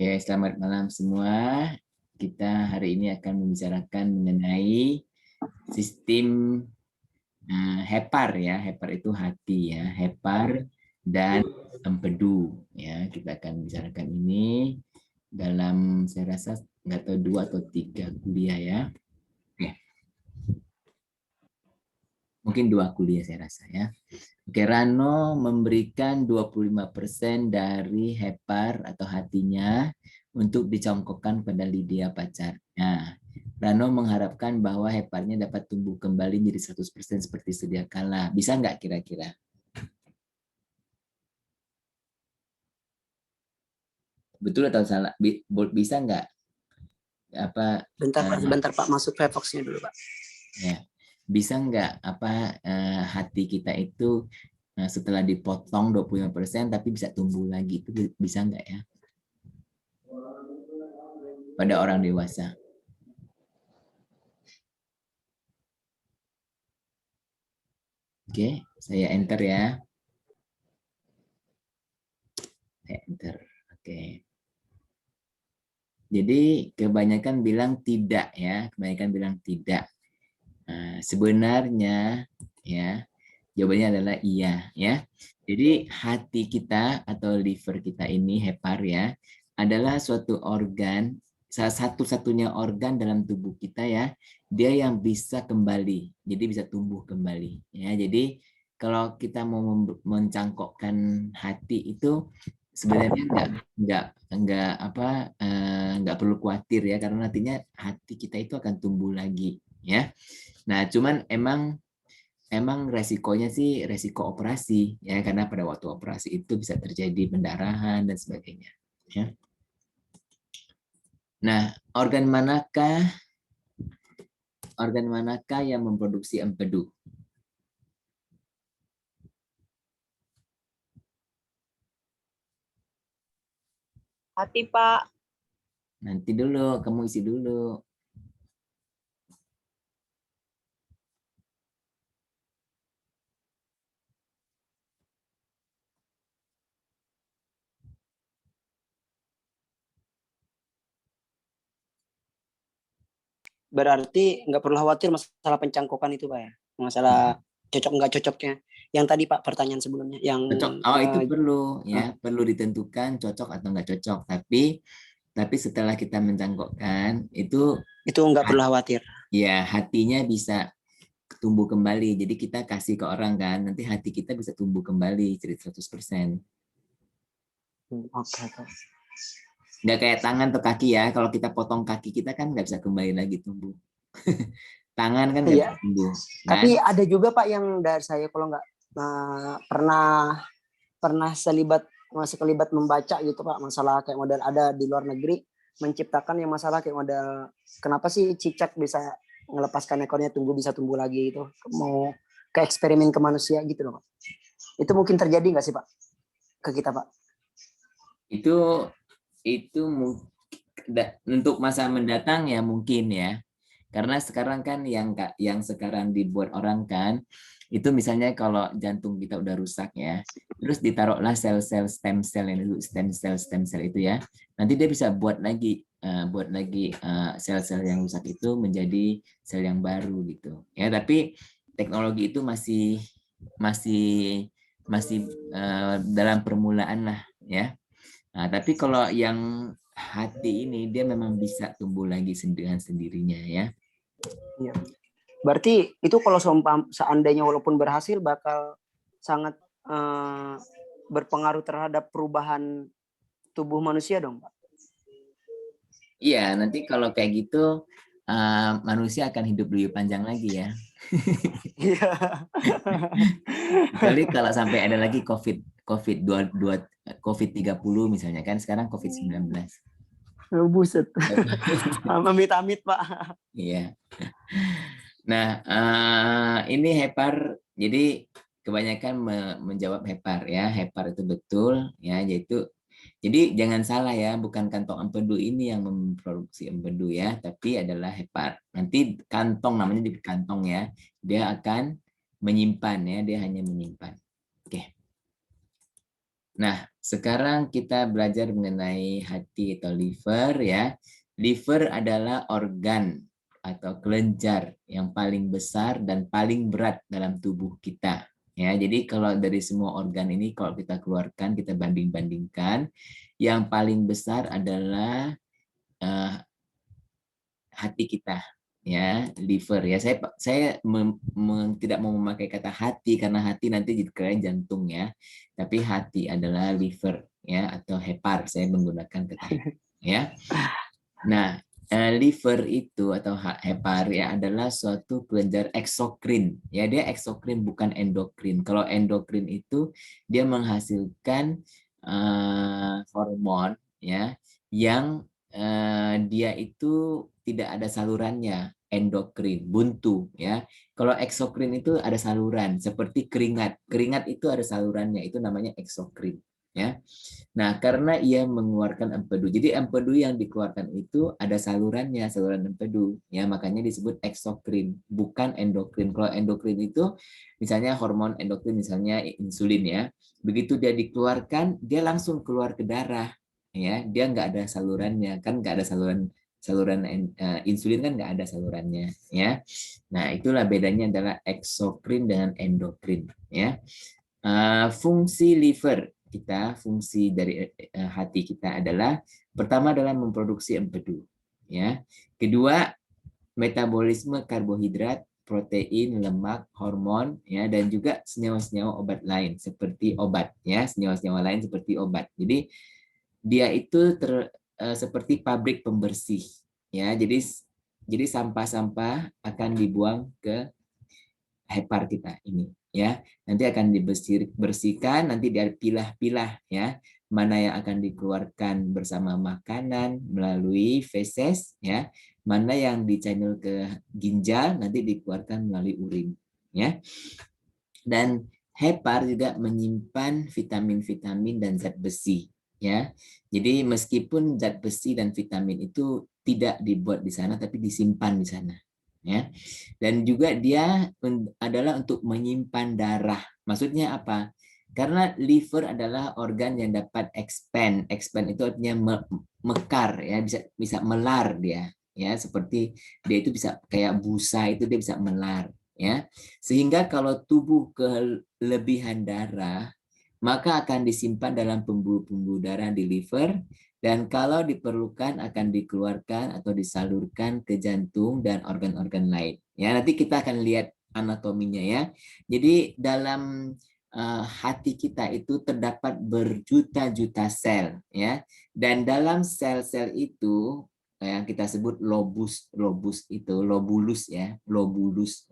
Oke, selamat malam semua. Kita hari ini akan membicarakan mengenai sistem hepar ya. Hepar itu hati ya. Hepar dan empedu ya. Kita akan bicarakan ini dalam saya rasa nggak tahu 2 atau 3 kuliah ya. Oke. Mungkin 2 kuliah saya rasa ya. Oke, Rano memberikan 25% dari hepar atau hatinya untuk dicongkokkan pada Lydia pacarnya. Rano mengharapkan bahwa heparnya dapat tumbuh kembali menjadi 100% seperti sedia kala. Bisa nggak kira-kira? Betul atau salah? Bisa nggak? Apa? Bentar Pak, sebentar Pak, masuk Firefox-nya dulu Pak. Ya, bisa nggak hati kita itu setelah dipotong 25% tapi bisa tumbuh lagi, itu bisa nggak ya pada orang dewasa? Oke, saya enter ya. Saya enter. Oke. Jadi kebanyakan bilang tidak ya, kebanyakan bilang tidak. Sebenarnya ya jawabannya adalah iya ya. Jadi hati kita atau liver kita ini hepar ya adalah suatu organ, salah satu-satunya organ dalam tubuh kita ya, dia yang bisa kembali, jadi bisa tumbuh kembali ya. Jadi kalau kita mau mencangkokkan hati itu sebenarnya nggak perlu khawatir ya, karena nantinya hati kita itu akan tumbuh lagi ya. Nah, cuman emang resikonya sih resiko operasi ya, karena pada waktu operasi itu bisa terjadi pendarahan dan sebagainya ya. Nah, organ manakah yang memproduksi empedu? Hati, Pak. Nanti dulu, kamu isi dulu. Berarti nggak perlu khawatir masalah pencangkokan itu Pak ya, masalah cocok nggak cocoknya. Yang tadi Pak pertanyaan sebelumnya, yang Cocok. Oh, itu perlu ya, perlu ditentukan cocok atau nggak cocok. Tapi setelah kita mencangkokkan itu nggak perlu khawatir. ya hatinya bisa tumbuh kembali. Jadi kita kasih ke orang kan, nanti hati kita bisa tumbuh kembali jadi 100%. Oke. Nggak kayak tangan atau kaki ya. Kalau kita potong kaki kita kan nggak bisa kembali lagi tumbuh. Tangan kan nggak bisa tumbuh. Tapi ada juga Pak yang dari saya kalau nggak pernah terlibat membaca gitu Pak, masalah kayak model ada di luar negeri menciptakan yang masalah kayak model kenapa sih cicak bisa melepaskan ekornya bisa tumbuh lagi, itu mau ke eksperimen ke manusia gitu loh Pak. Itu mungkin terjadi nggak sih Pak ke kita Pak? Itu untuk masa mendatang ya mungkin ya. Karena sekarang kan yang sekarang dibuat orang kan itu misalnya kalau jantung kita udah rusak ya, terus ditaruhlah sel-sel stem cell yang dulu stem cell itu ya, nanti dia bisa buat lagi sel-sel yang rusak itu menjadi sel yang baru gitu ya. Tapi teknologi itu masih dalam permulaan lah ya. Nah, tapi kalau yang hati ini dia memang bisa tumbuh lagi dengan sendirinya ya. Iya. Berarti itu kalau seandainya walaupun berhasil bakal sangat berpengaruh terhadap perubahan tubuh manusia dong Pak? Iya, nanti kalau kayak gitu manusia akan hidup lebih panjang lagi ya. Iya. Kecuali kalau sampai ada lagi COVID-30 misalnya kan, sekarang COVID-19. Buset. Amit-amit Pak. Iya. Nah, ini hepar, jadi kebanyakan menjawab hepar ya. Hepar itu betul ya, yaitu jadi jangan salah ya, bukan kantong empedu ini yang memproduksi empedu ya, tapi adalah hepar. Nanti kantong namanya di kantong ya, dia akan menyimpan ya, dia hanya menyimpan. Oke. Nah, sekarang kita belajar mengenai hati atau liver ya. Liver adalah organ atau kelenjar yang paling besar dan paling berat dalam tubuh kita. Ya, jadi kalau dari semua organ ini kalau kita keluarkan, kita banding-bandingkan, yang paling besar adalah eh, hati kita, ya, liver ya. Saya tidak mau memakai kata hati karena hati nanti jadi keren jantung ya, tapi hati adalah liver ya atau hepar. Saya menggunakan kata hepar, ya. Nah, liver itu atau hepar ya adalah suatu kelenjar eksokrin ya, dia eksokrin bukan endokrin. Kalau endokrin itu dia menghasilkan hormon ya yang dia itu tidak ada salurannya, endokrin buntu ya. Kalau eksokrin itu ada saluran seperti keringat, keringat itu ada salurannya, itu namanya eksokrin ya. Nah, karena ia mengeluarkan empedu. Jadi empedu yang dikeluarkan itu ada salurannya, saluran empedu. Ya, makanya disebut eksokrin, bukan endokrin. Kalau endokrin itu misalnya hormon endokrin misalnya insulin ya. Begitu dia dikeluarkan, dia langsung keluar ke darah. Ya, dia nggak ada salurannya, kan nggak ada saluran insulin kan nggak ada salurannya ya. Nah, itulah bedanya adalah eksokrin dengan endokrin ya. Fungsi liver kita, fungsi dari hati kita adalah pertama adalah memproduksi empedu, ya. Kedua, metabolisme karbohidrat, protein, lemak, hormon, ya, dan juga senyawa-senyawa obat lain seperti obat, ya, senyawa-senyawa lain seperti obat. Jadi dia itu seperti pabrik pembersih, ya. Jadi sampah-sampah akan dibuang ke hepar kita ini ya, nanti akan dibersihkan, nanti dia pilah-pilah ya, mana yang akan dikeluarkan bersama makanan melalui feses ya, mana yang di-channel ke ginjal nanti dikeluarkan melalui urin ya. Dan hepar juga menyimpan vitamin-vitamin dan zat besi ya. Jadi meskipun zat besi dan vitamin itu tidak dibuat di sana tapi disimpan di sana ya. Dan juga dia adalah untuk menyimpan darah. Maksudnya apa? Karena liver adalah organ yang dapat expand. Expand itu artinya mekar ya, bisa melar dia ya, seperti dia itu bisa kayak busa, itu dia bisa melar ya. Sehingga kalau tubuh kelebihan darah, maka akan disimpan dalam pembuluh-pembuluh darah di liver, dan kalau diperlukan akan dikeluarkan atau disalurkan ke jantung dan organ-organ lain. Ya, nanti kita akan lihat anatominya ya. Jadi dalam hati kita itu terdapat berjuta-juta sel ya. Dan dalam sel-sel itu yang kita sebut lobulus ya, lobulus.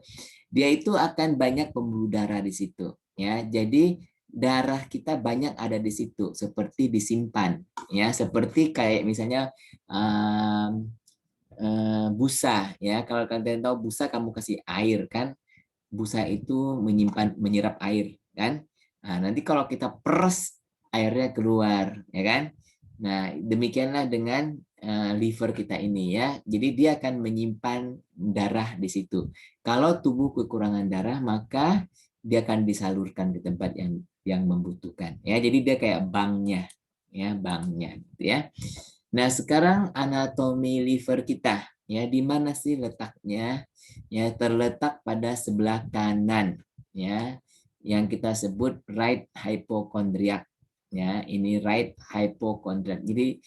Dia itu akan banyak pembuluh darah di situ ya. Jadi darah kita banyak ada di situ seperti disimpan ya, seperti kayak misalnya busa ya. Kalau kalian tahu busa, kamu kasih air kan, busa itu menyerap air kan. Nah, nanti kalau kita peres airnya keluar ya kan. Nah, demikianlah dengan liver kita ini ya. Jadi dia akan menyimpan darah di situ. Kalau tubuh kekurangan darah, maka dia akan disalurkan ke tempat yang membutuhkan ya. Jadi dia kayak banknya ya, banknya gitu ya. Nah, sekarang anatomi liver kita ya, di mana sih letaknya? Ya, terletak pada sebelah kanan ya, yang kita sebut right hypochondriac ya. Ini right hypochondriac. Jadi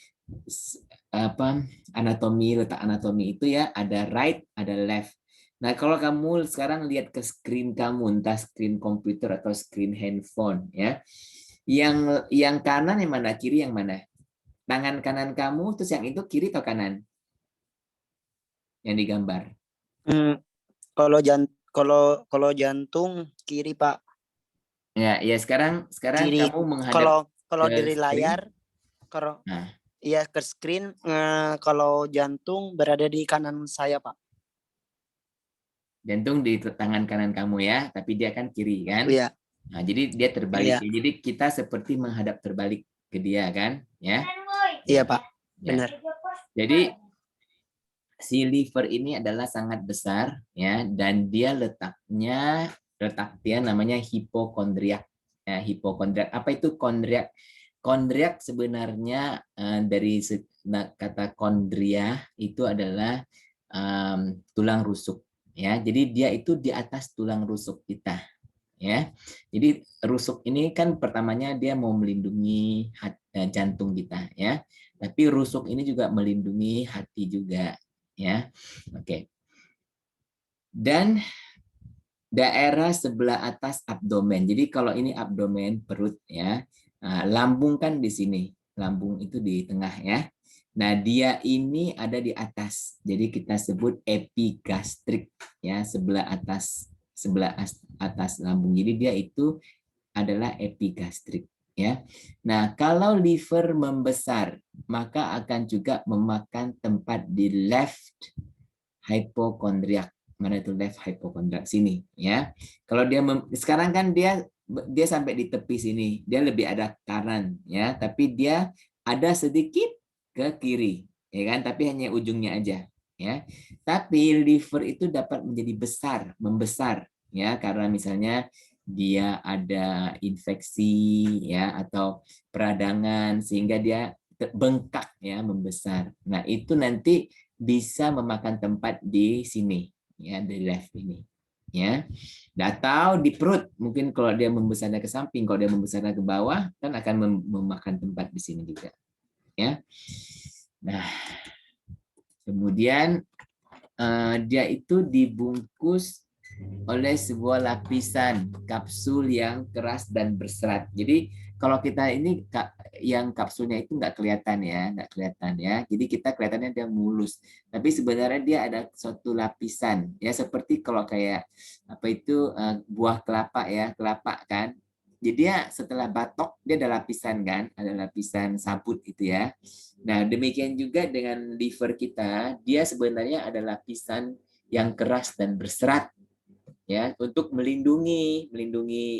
letak anatomi itu ya, ada right, ada left. Nah, kalau kamu sekarang lihat ke screen kamu, entah screen komputer atau screen handphone ya, yang kanan yang mana, kiri yang mana? Tangan kanan kamu, terus yang itu kiri atau kanan? Yang digambar. Kalau jantung kiri, Pak. Ya sekarang Kiri. kamu menghadap Kalau ke dari screen. layar, kalau Nah, iya ke screen, kalau jantung berada di kanan saya, Pak. jantung di tangan kanan kamu ya, tapi dia kan kiri kan? Iya. Nah, jadi dia terbalik. Iya. Ya. Jadi kita seperti menghadap terbalik ke dia kan, ya? Iya, Pak. Ya. Benar. Jadi si liver ini adalah sangat besar ya, dan dia letak dia namanya hipokondriak hipokondriak. Apa itu kondriak? Kondriak sebenarnya dari kata kondria itu adalah tulang rusuk. Ya, jadi dia itu di atas tulang rusuk kita. Ya, jadi rusuk ini kan pertamanya dia mau melindungi jantung kita, ya. Tapi rusuk ini juga melindungi hati juga, ya. Oke. Dan daerah sebelah atas abdomen. Jadi kalau ini abdomen perut, ya. Nah, lambung kan di sini. Lambung itu di tengah, ya. Nah, dia ini ada di atas. Jadi kita sebut epigastrik, ya, sebelah atas lambung. Jadi dia itu adalah epigastrik, ya. Nah, kalau liver membesar, maka akan juga memakan tempat di left hypochondriac. Mana itu left hypochondriac sini, ya. Kalau dia sekarang kan dia sampai di tepi sini, dia lebih ada kanan, ya, tapi dia ada sedikit ke kiri, ya kan, tapi hanya ujungnya aja, ya. Tapi liver itu dapat menjadi membesar, ya, karena misalnya dia ada infeksi, ya, atau peradangan sehingga dia bengkak, ya, membesar. Nah, itu nanti bisa memakan tempat di sini, ya, di left ini, ya. Atau di perut, mungkin kalau dia membesarnya ke samping, kalau dia membesarnya ke bawah kan akan memakan tempat di sini juga, ya. Nah, kemudian dia itu dibungkus oleh sebuah lapisan kapsul yang keras dan berserat. Jadi kalau kita ini yang kapsulnya itu nggak kelihatan, ya. Jadi kita kelihatannya dia mulus, tapi sebenarnya dia ada suatu lapisan, ya, seperti kalau kayak apa itu buah kelapa, ya, kelapa kan. Jadi dia setelah batok dia ada lapisan kan, ada lapisan sabut itu, ya. Nah, demikian juga dengan liver kita, dia sebenarnya ada lapisan yang keras dan berserat, ya, untuk melindungi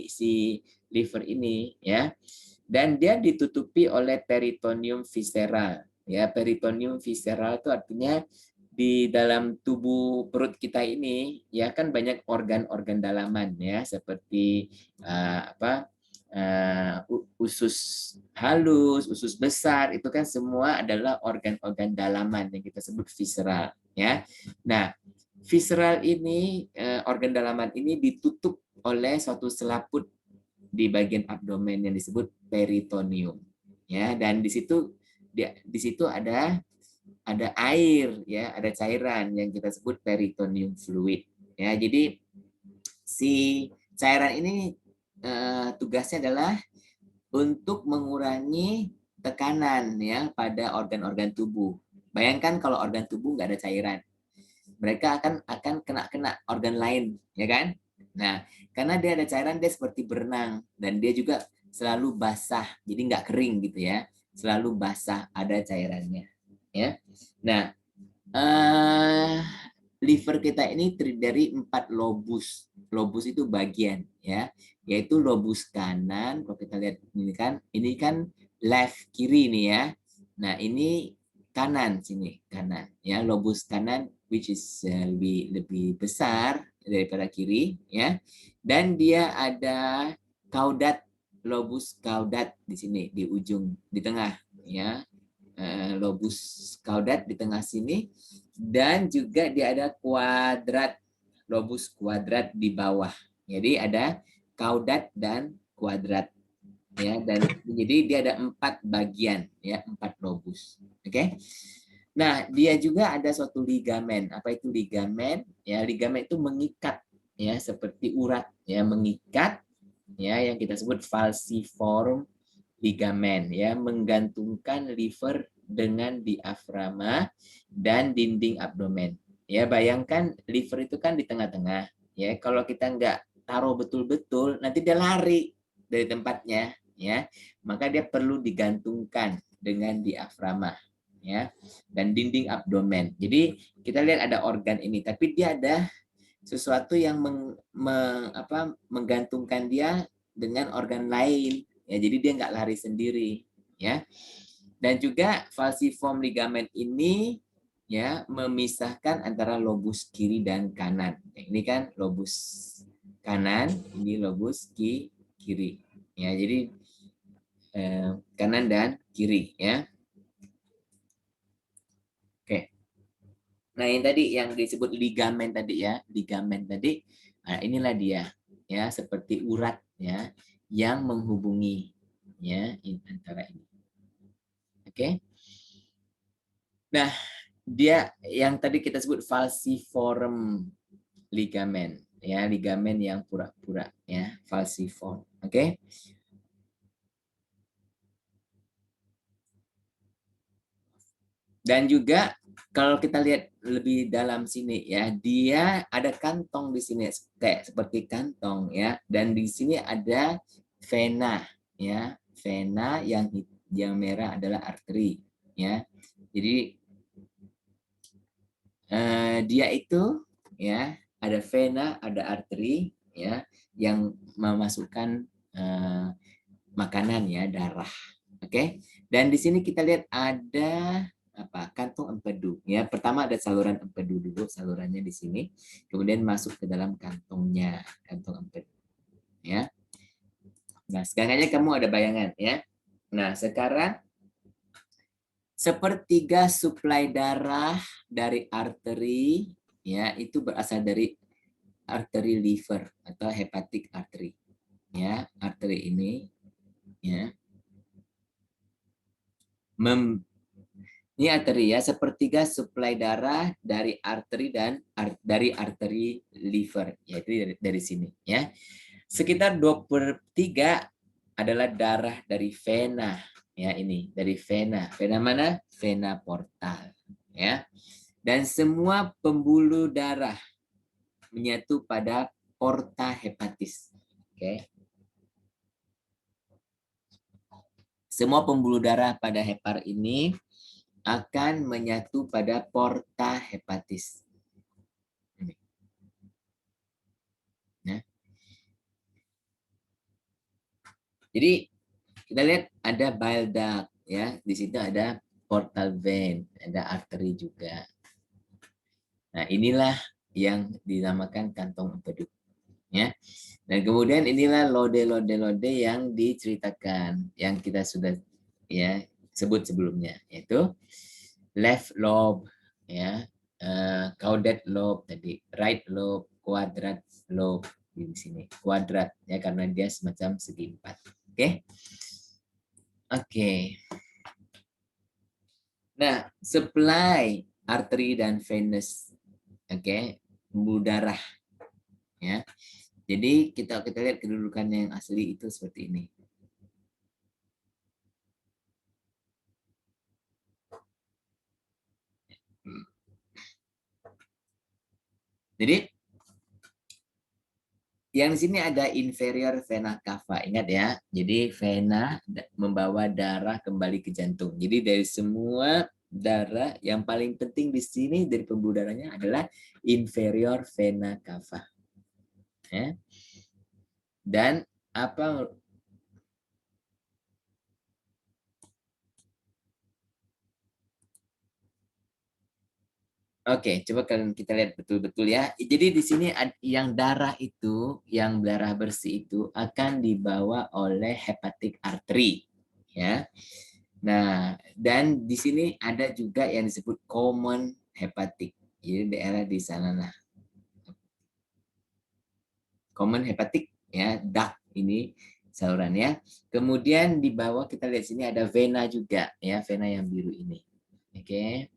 si liver ini, ya. Dan dia ditutupi oleh peritoneum visceral, ya. Peritoneum visceral itu artinya di dalam tubuh perut kita ini, ya, kan banyak organ-organ dalaman, ya, seperti usus halus, usus besar, itu kan semua adalah organ-organ dalaman yang kita sebut visceral, ya. Nah, visceral ini, organ dalaman ini ditutup oleh suatu selaput di bagian abdomen yang disebut peritoneum, ya. Dan di situ ada air, ya, ada cairan yang kita sebut peritoneum fluid, ya. Jadi si cairan ini tugasnya adalah untuk mengurangi tekanan, ya, pada organ-organ tubuh. Bayangkan kalau organ tubuh nggak ada cairan, mereka akan kena organ lain, ya kan? Nah, karena dia ada cairan, dia seperti berenang dan dia juga selalu basah, jadi nggak kering gitu, ya, selalu basah, ada cairannya, ya. Nah, liver kita ini terdiri dari 4 lobus. Lobus itu bagian, ya, yaitu lobus kanan. Kalau kita lihat ini kan left kiri nih, ya. Nah, ini kanan sini, kanan, ya, lobus kanan which is lebih besar daripada kiri, ya. Dan dia ada caudat, lobus caudat di sini di ujung di tengah, ya. Lobus caudat di tengah sini, dan juga dia ada kuadrat, lobus kuadrat di bawah. Jadi ada caudat dan kuadrat, ya, dan jadi dia ada 4 bagian, ya, 4 lobus. Oke. Nah, dia juga ada suatu ligamen. Apa itu ligamen? Ya, ligamen itu mengikat, ya, seperti urat, ya, mengikat, ya, yang kita sebut falciform ligamen, ya, menggantungkan liver dengan diafragma dan dinding abdomen. Ya, bayangkan liver itu kan di tengah-tengah, ya. Kalau kita nggak taruh betul-betul, nanti dia lari dari tempatnya, ya. Maka dia perlu digantungkan dengan diafragma, ya, dan dinding abdomen. Jadi kita lihat ada organ ini, tapi dia ada sesuatu yang menggantungkan dia dengan organ lain, ya. Jadi dia nggak lari sendiri, ya. Dan juga falciform ligamen ini, ya, memisahkan antara lobus kiri dan kanan. Ini kan lobus kanan, ini lobus kiri, Ya, jadi kanan dan kiri ya. Oke. Nah, yang tadi yang disebut ligamen tadi ya, ligamen tadi, nah inilah dia ya, seperti urat ya yang menghubungi ya antara ini. Oke. Nah, dia yang tadi kita sebut falciform ligamen ya, ligamen yang pura-pura ya, falciform. Oke. Dan juga kalau kita lihat lebih dalam sini ya, dia ada kantong di sini kayak seperti kantong ya, dan di sini ada vena ya, vena yang merah adalah arteri ya. Jadi dia itu ya ada vena, ada arteri ya yang memasukkan makanan ya, darah. Oke. Dan di sini kita lihat ada kantong empedu ya. Pertama ada saluran empedu dulu, salurannya di sini, kemudian masuk ke dalam kantongnya, kantong empedu ya. Nah, sekarang aja kamu ada bayangan ya. Nah, sekarang sepertiga suplai darah dari arteri ya itu berasal dari arteri liver atau hepatic artery ya. Arteri ini ya ini arteri ya, sepertiga suplai darah dari arteri dan dari arteri liver, yaitu dari sini ya. Sekitar 2/3 adalah darah dari vena ya, ini dari vena. Vena mana? Vena portal ya. Dan semua pembuluh darah menyatu pada porta hepatis. Oke. Semua pembuluh darah pada hepar ini akan menyatu pada porta hepatis. Ya. Jadi kita lihat ada bile duct ya, di situ ada portal vein, ada arteri juga. Nah, inilah yang dinamakan kantong empedu ya. Dan kemudian inilah lode yang diceritakan yang kita sudah ya sebut sebelumnya, yaitu left lobe ya, caudate lobe tadi, right lobe, quadrat lobe di sini. Kuadrat ya karena dia semacam segi empat. Oke. Oke. Nah, supply arteri dan venous. Oke, pembuluh darah ya. Jadi kita lihat kedudukannya yang asli itu seperti ini. Jadi yang di sini ada inferior vena cava, ingat ya. Jadi vena membawa darah kembali ke jantung. Jadi dari semua darah yang paling penting di sini dari pembuluh darahnya adalah inferior vena cava. Ya. Dan apa Oke, coba kalian kita lihat betul-betul ya. Jadi di sini yang darah itu, yang darah bersih itu akan dibawa oleh hepatic artery, ya. Nah, dan di sini ada juga yang disebut common hepatic. Jadi daerah di sana nah. Common hepatic ya, duct ini salurannya. Kemudian di bawah kita lihat sini ada vena juga ya, vena yang biru ini. Oke.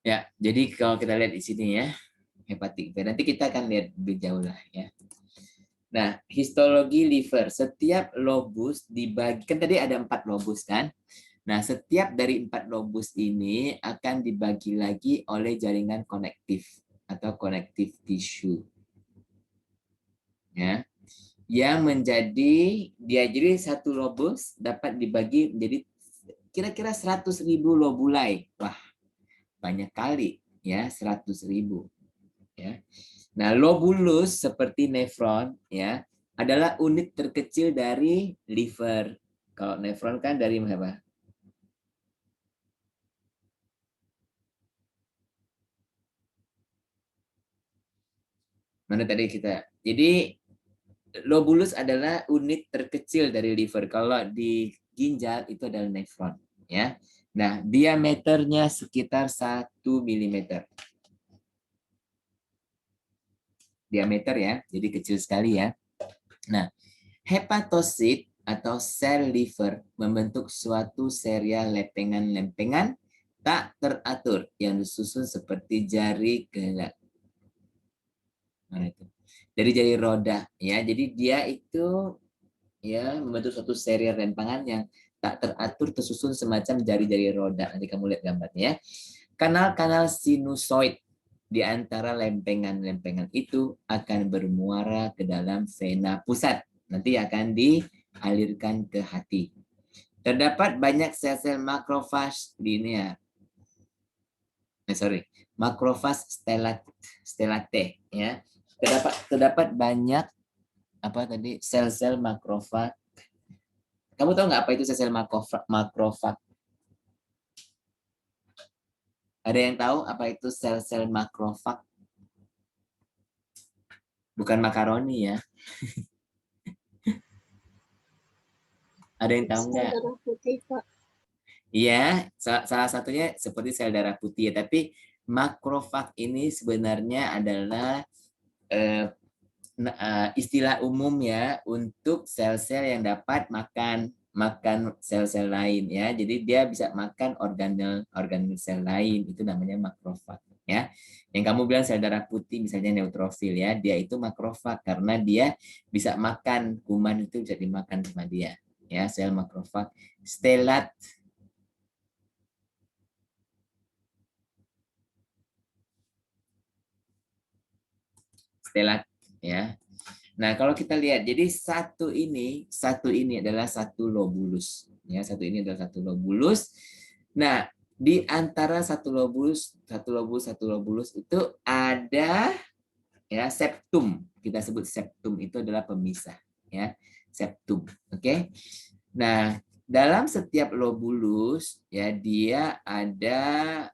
Ya, jadi kalau kita lihat di sini ya, hepatik V. Nanti kita akan lihat lebih jauh lah ya. Nah, histologi liver. Setiap lobus dibagi, kan tadi ada 4 lobus kan? Nah, setiap dari 4 lobus ini akan dibagi lagi oleh jaringan konektif atau connective tissue. Ya. Yang menjadi, jadi satu lobus dapat dibagi menjadi kira-kira 100.000 lobulai. Wah, banyak kali ya, 100.000 ya. Nah, lobulus seperti nefron ya adalah unit terkecil dari liver. Kalau nefron kan dari apa? Mana tadi kita? Jadi lobulus adalah unit terkecil dari liver. Kalau di ginjal itu adalah nefron ya. Nah, diameternya sekitar 1 mm. Diameter ya, jadi kecil sekali ya. Nah, hepatosit atau sel liver membentuk suatu serial lempengan-lempengan tak teratur yang disusun seperti jari kelak. Mana itu? Dari jari roda ya. Jadi dia itu ya membentuk suatu serial lempengan yang tak teratur tersusun semacam jari-jari roda. Nanti kamu lihat gambarnya ya. Kanal-kanal sinusoid di antara lempengan-lempengan itu akan bermuara ke dalam vena pusat. Nanti akan dialirkan ke hati. Terdapat banyak sel-sel makrofag di ini ya. Makrofag stellate ya. Terdapat banyak apa tadi sel-sel makrofag. Kamu tahu nggak apa itu sel-sel makrofag? Ada yang tahu apa itu sel-sel makrofag? Bukan makaroni ya. Ada yang tahu nggak? Darah putih, Pak. Iya, salah satunya seperti sel darah putih ya. Tapi makrofag ini sebenarnya adalah istilah umum ya untuk sel-sel yang dapat makan sel-sel lain ya. Jadi dia bisa makan organel sel lain, itu namanya makrofag ya. Yang kamu bilang sel darah putih misalnya neutrofil ya, dia itu makrofag karena dia bisa makan kuman, itu bisa dimakan sama dia ya. Sel makrofag stellat ya. Nah, kalau kita lihat, jadi satu ini adalah satu lobulus. Ya, satu lobulus. Nah, di antara satu lobulus itu ada ya septum. Kita sebut septum itu adalah pemisah. Ya, septum. Oke. Nah, dalam setiap lobulus ya dia ada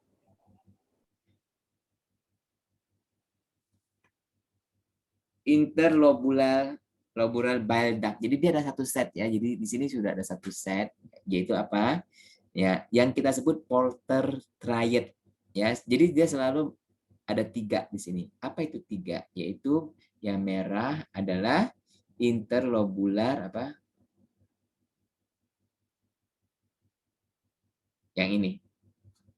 interlobular bile duct. Jadi dia ada satu set ya. Jadi di sini sudah ada satu set, yaitu apa? Ya, yang kita sebut Porter triad. Ya, jadi dia selalu ada 3 di sini. Apa itu 3? Yaitu yang merah adalah interlobular apa? Yang ini.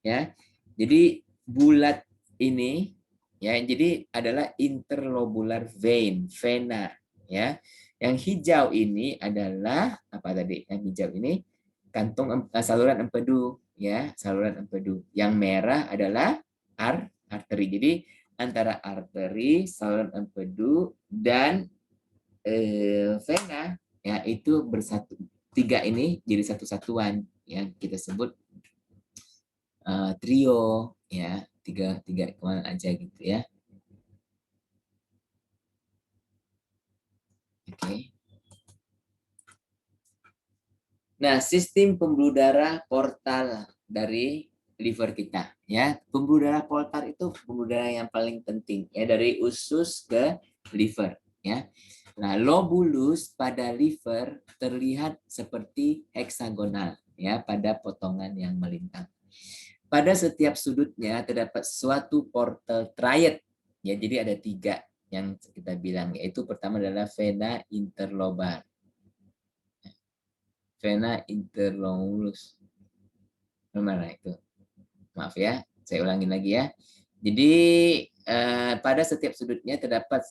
Ya. Jadi bulat ini ya, jadi adalah interlobular vena ya. Yang hijau ini adalah apa tadi? Yang hijau ini saluran empedu ya, saluran empedu. Yang merah adalah arteri. Jadi antara arteri, saluran empedu dan vena ya itu bersatu. 3 ini jadi satu satuan yang kita sebut trio ya, tiga kemana aja gitu ya. Oke. Nah, sistem pembuluh darah portal dari liver kita ya. Pembuluh darah portal itu pembuluh darah yang paling penting ya, dari usus ke liver ya. Nah, lobulus pada liver terlihat seperti heksagonal ya pada potongan yang melintang. Pada setiap sudutnya terdapat suatu portal triad ya, jadi ada 3 yang kita bilang, yaitu pertama adalah vena interlobar. Vena interlobulus. Mana itu? Maaf ya, saya ulangin lagi ya. Jadi pada setiap sudutnya terdapat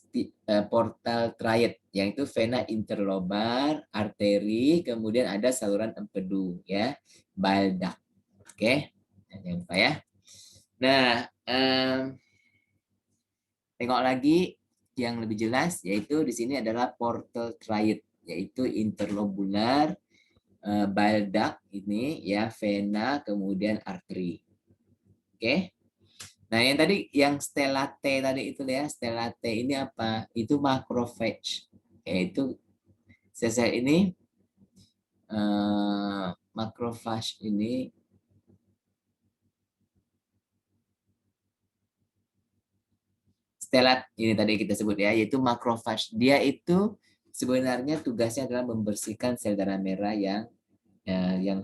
portal triad, yaitu vena interlobar, arteri, kemudian ada saluran empedu ya, bile duct. Oke, jangan lupa ya. Nah, tengok lagi yang lebih jelas, yaitu di sini adalah portal triad, yaitu interlobular, bile duct ini ya, vena, kemudian arteri. Oke. Nah, yang tadi yang stellate tadi itu ya, stellate ini apa? Itu macrophage. Yaitu sel-sel ini macrophage ini stellat ini tadi kita sebut ya, yaitu macrophage. Dia itu sebenarnya tugasnya adalah membersihkan sel darah merah yang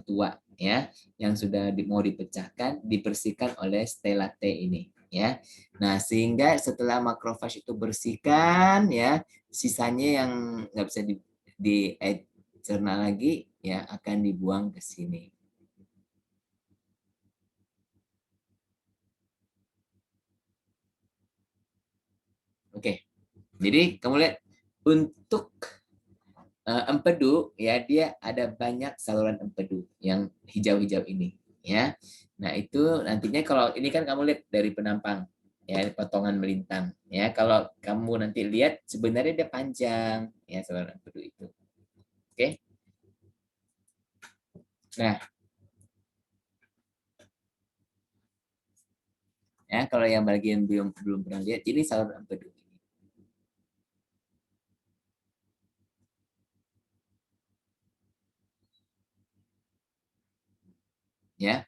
tua ya, yang sudah mau dipecahkan, dibersihkan oleh stellate ini ya. Nah, sehingga setelah makrofage itu bersihkan ya, sisanya yang nggak bisa dicerna lagi ya akan dibuang ke sini. Oke. Jadi kamu lihat untuk empedu ya, dia ada banyak saluran empedu yang hijau-hijau ini ya. Nah, itu nantinya kalau ini kan kamu lihat dari penampang ya, potongan melintang ya. Kalau kamu nanti lihat sebenarnya dia panjang ya saluran empedu itu. Oke. Nah, ya kalau yang bagian belum belum pernah lihat, ini saluran empedu. Ya.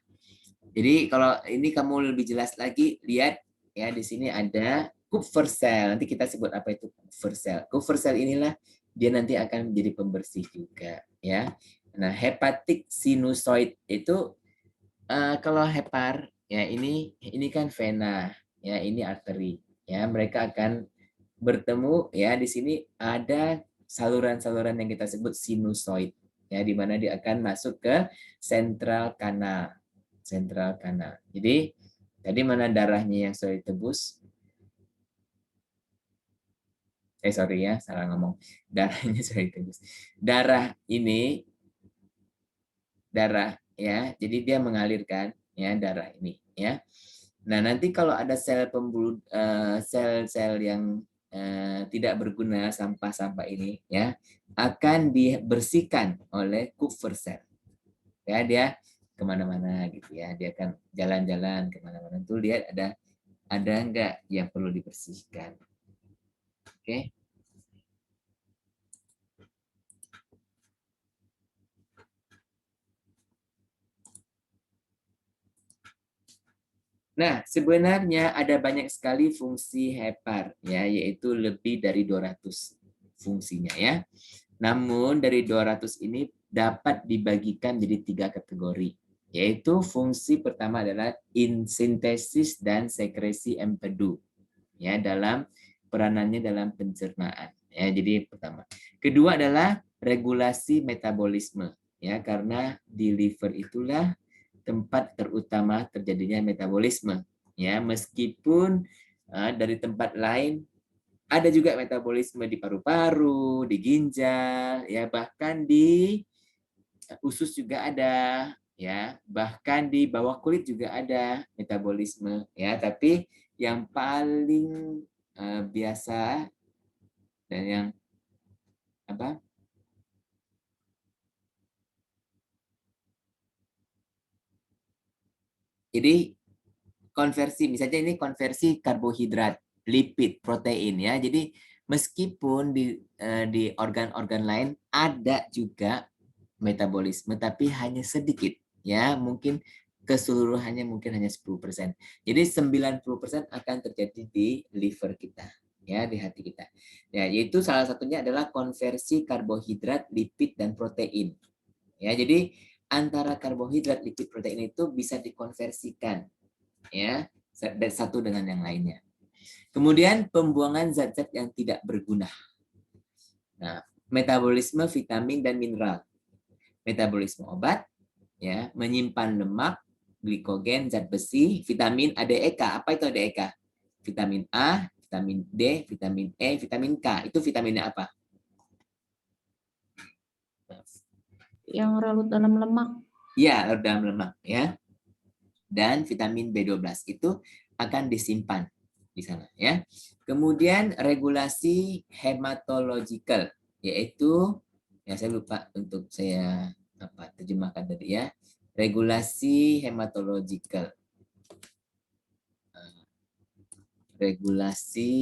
Jadi kalau ini kamu lebih jelas lagi, lihat ya di sini ada Kupfer cell. Nanti kita sebut apa itu Kupfer cell. Kupfer cell inilah dia nanti akan menjadi pembersih juga ya. Nah, hepatic sinusoid itu kalau hepar ya ini kan vena ya, ini arteri ya. Mereka akan bertemu ya, di sini ada saluran-saluran yang kita sebut sinusoid ya, di mana dia akan masuk ke sentral kanal. Sentral kanal. Jadi tadi mana darahnya yang sudah ditebus? Sorry ya, salah ngomong. Darahnya sudah ditebus. Darah ini darah ya. Jadi dia mengalirkan ya darah ini ya. Nah, nanti kalau ada sel pembuluh sel-sel yang tidak berguna, sampah-sampah ini ya akan dibersihkan oleh Kupfer cell. Ya, dia kemana-mana gitu ya, dia akan jalan-jalan kemana-mana tuh lihat ada enggak yang perlu dibersihkan. Oke. Nah, sebenarnya ada banyak sekali fungsi hepar ya, yaitu lebih dari 200 fungsinya ya. Namun dari 200 ini dapat dibagikan jadi 3 kategori, yaitu fungsi pertama adalah sintesis dan sekresi empedu ya, dalam peranannya dalam pencernaan ya. Jadi pertama. Kedua adalah regulasi metabolisme ya, karena di liver itulah tempat terutama terjadinya metabolisme ya, meskipun dari tempat lain ada juga metabolisme di paru-paru, di ginjal ya, bahkan di usus juga ada ya, bahkan di bawah kulit juga ada metabolisme ya, tapi yang paling biasa dan yang apa? Jadi konversi, misalnya ini konversi karbohidrat, lipid, protein ya. Jadi meskipun di organ-organ lain ada juga metabolisme, tapi hanya sedikit ya, mungkin keseluruhannya mungkin hanya 10%. Jadi 90% akan terjadi di liver kita ya, di hati kita. Ya, yaitu salah satunya adalah konversi karbohidrat, lipid dan protein. Ya, jadi antara karbohidrat, lipid, protein itu bisa dikonversikan ya, satu dengan yang lainnya. Kemudian pembuangan zat-zat yang tidak berguna. Nah, metabolisme vitamin dan mineral. Metabolisme obat, ya, menyimpan lemak, glikogen, zat besi, vitamin ADEK. Apa itu ADEK? Vitamin A, vitamin D, vitamin E, vitamin K. Itu vitaminnya apa? Yang larut dalam lemak. Ya, larut dalam lemak ya. Dan vitamin B12 itu akan disimpan di sana ya. Kemudian regulasi hematological, yaitu ya saya lupa untuk saya terjemahkan tadi ya. Regulasi hematological. regulasi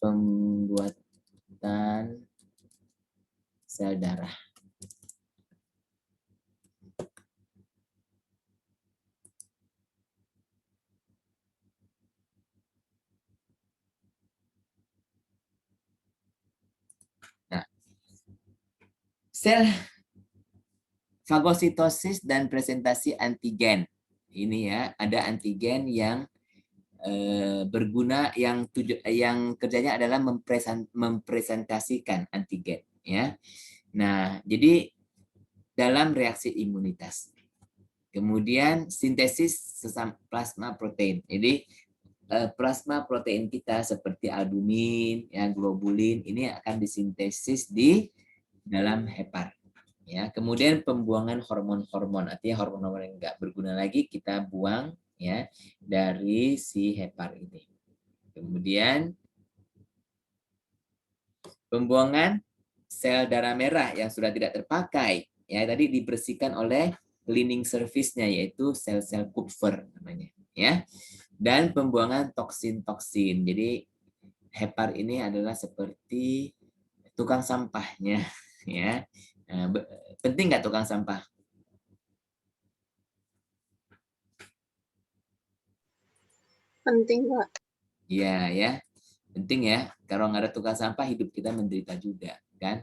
pembuatan sel darah. Nah, sel fagositosis dan presentasi antigen. Ini ya, ada antigen yang berguna yang kerjanya adalah mempresentasikan antigen ya. Nah, jadi dalam reaksi imunitas. Kemudian sintesis plasma protein. Jadi plasma protein kita seperti albumin, ya, globulin ini akan disintesis di dalam hepar. Ya, kemudian pembuangan hormon-hormon, artinya hormon-hormon yang enggak berguna lagi kita buang ya dari si hepar ini. Kemudian pembuangan sel darah merah yang sudah tidak terpakai ya tadi dibersihkan oleh cleaning service-nya yaitu sel-sel Kupffer namanya ya. Dan pembuangan toksin-toksin. Jadi hepar ini adalah seperti tukang sampahnya ya. Nah, penting nggak tukang sampah? Penting, Pak. Iya ya, penting ya. Kalau nggak ada tukang sampah hidup kita menderita juga kan.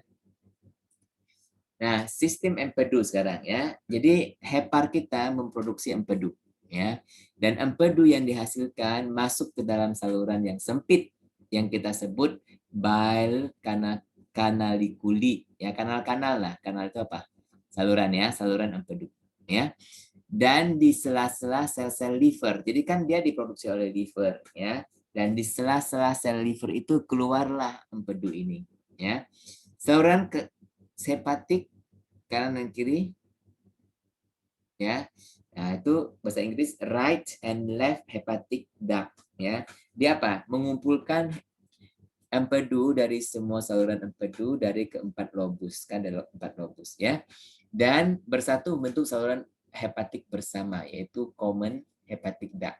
Nah, sistem empedu sekarang ya. Jadi hepar kita memproduksi empedu ya. Dan empedu yang dihasilkan masuk ke dalam saluran yang sempit yang kita sebut bile canaliculi ya, kanal-kanal lah. Kanal itu apa? Saluran ya, saluran empedu ya. Dan di sela-sela sel-sel liver. Jadi kan dia diproduksi oleh liver ya. Dan di sela-sela sel liver itu keluarlah empedu ini ya. Saluran hepatik kanan dan kiri ya. Nah, itu bahasa Inggris right and left hepatic duct ya. Dia apa? Mengumpulkan empedu dari semua saluran empedu dari keempat lobus kan ada 4 lobus ya. Dan bersatu membentuk saluran hepatik bersama yaitu common hepatic duct.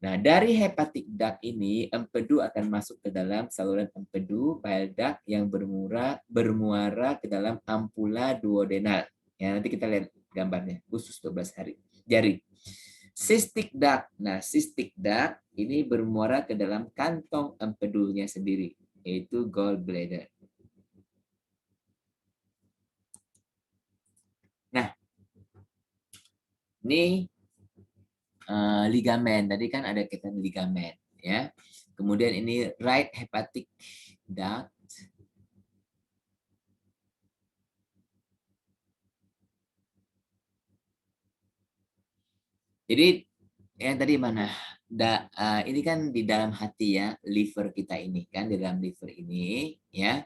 Nah, dari hepatic duct ini empedu akan masuk ke dalam saluran empedu bile duct yang bermuara ke dalam ampula duodenal. Ya, nanti kita lihat gambarnya, khusus 12 jari. Cystic duct. Nah, cystic duct ini bermuara ke dalam kantong empedunya sendiri, yaitu gallbladder. Nah, ini ligamen. Tadi kan ada kaitan ligamen, ya. Kemudian ini right hepatic duct. Jadi yang tadi mana? Ini kan di dalam hati ya, liver kita ini kan di dalam liver ini ya.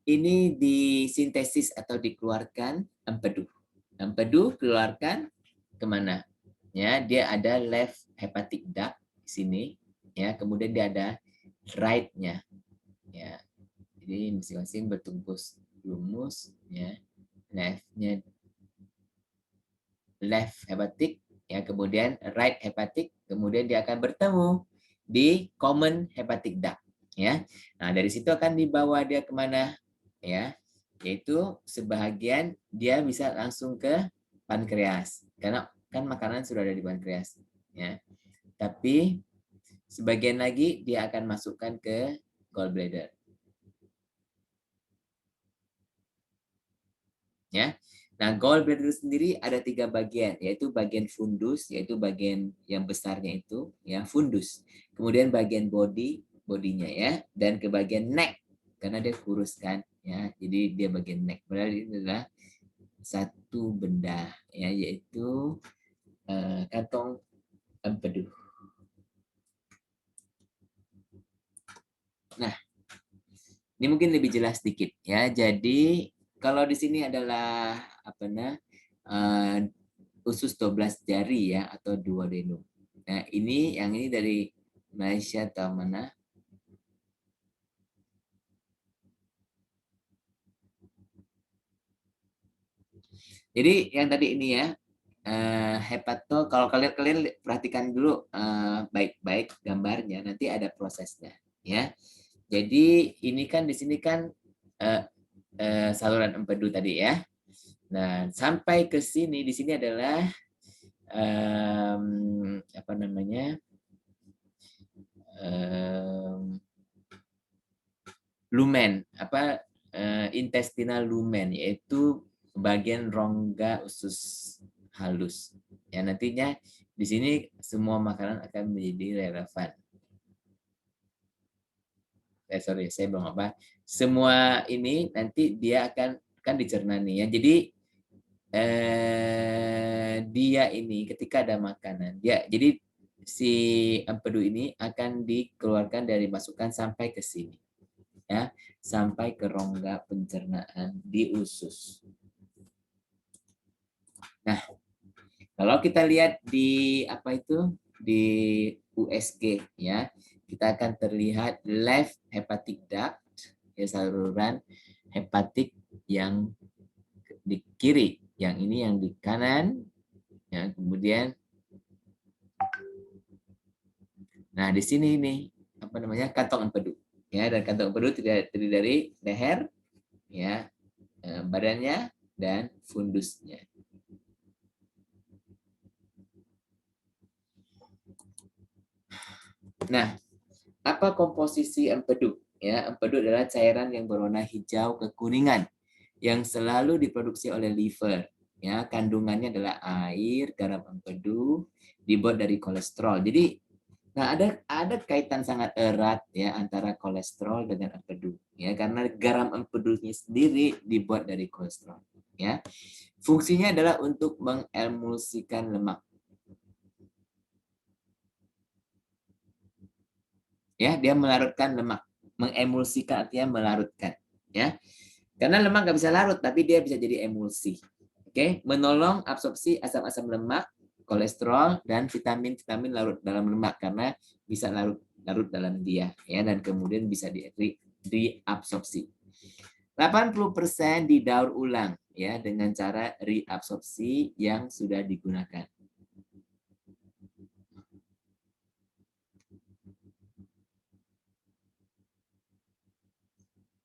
Ini disintesis atau dikeluarkan empedu. Empedu keluarkan kemana? Ya, dia ada left hepatic duct di sini ya, kemudian dia ada right-nya ya. Jadi masing-masing bertungkus lumus ya. Left-nya left hepatic ya, kemudian right hepatic, kemudian dia akan bertemu di common hepatic duct ya. Nah, dari situ akan dibawa dia kemana ya, yaitu sebahagian dia bisa langsung ke pankreas karena kan makanan sudah ada di pankreas ya, tapi sebagian lagi dia akan masukkan ke gallbladder ya. Nah, gallbladder sendiri ada 3 bagian, yaitu bagian fundus, yaitu bagian yang besarnya itu, ya fundus. Kemudian bagian bodinya ya, dan ke bagian neck, karena dia kurus kan, ya. Jadi dia bagian neck. Berarti ini adalah satu benda, ya, yaitu kantong empedu. Nah, ini mungkin lebih jelas sedikit, ya. Jadi kalau di sini adalah apa usus 12 jari ya atau duodenum. Nah, yang ini dari Malaysia atau mana? Jadi yang tadi ini ya, hepato, kalau kalian perhatikan dulu baik-baik gambarnya, nanti ada prosesnya ya. Jadi ini kan di sini kan saluran empedu tadi ya. Nah, sampai ke sini, di sini adalah apa namanya, lumen, apa intestinal lumen, yaitu bagian rongga usus halus. Ya, nantinya di sini semua makanan akan menjadi relevan. Sorry, saya belum apa. Semua ini nanti dia akan dicerna nih ya. Jadi dia ini ketika ada makanan, jadi si empedu ini akan dikeluarkan dari masukan sampai ke sini, ya, sampai ke rongga pencernaan di usus. Nah, kalau kita lihat di apa itu di USG ya, kita akan terlihat left hepatic duct, ya, saluran hepatik yang di kiri, yang ini yang di kanan, ya, kemudian nah di sini nih apa namanya kantong empedu, ya, dan kantong empedu terdiri dari leher, ya, badannya dan fundusnya. Nah, apa komposisi empedu? Ya, empedu adalah cairan yang berwarna hijau kekuningan yang selalu diproduksi oleh liver. Ya, kandungannya adalah air, garam empedu, dibuat dari kolesterol. Jadi, nah ada kaitan sangat erat ya antara kolesterol dengan empedu. Ya, karena garam empedunya sendiri dibuat dari kolesterol. Ya, fungsinya adalah untuk mengemulsikan lemak. Ya, dia melarutkan lemak, mengemulsikan artinya melarutkan, ya. Karena lemak nggak bisa larut, tapi dia bisa jadi emulsi. Oke, menolong absorpsi asam-asam lemak, kolesterol dan vitamin-vitamin larut dalam lemak karena bisa larut dalam dia, ya, dan kemudian bisa diabsorpsi. 80% didaur ulang ya dengan cara reabsorpsi yang sudah digunakan.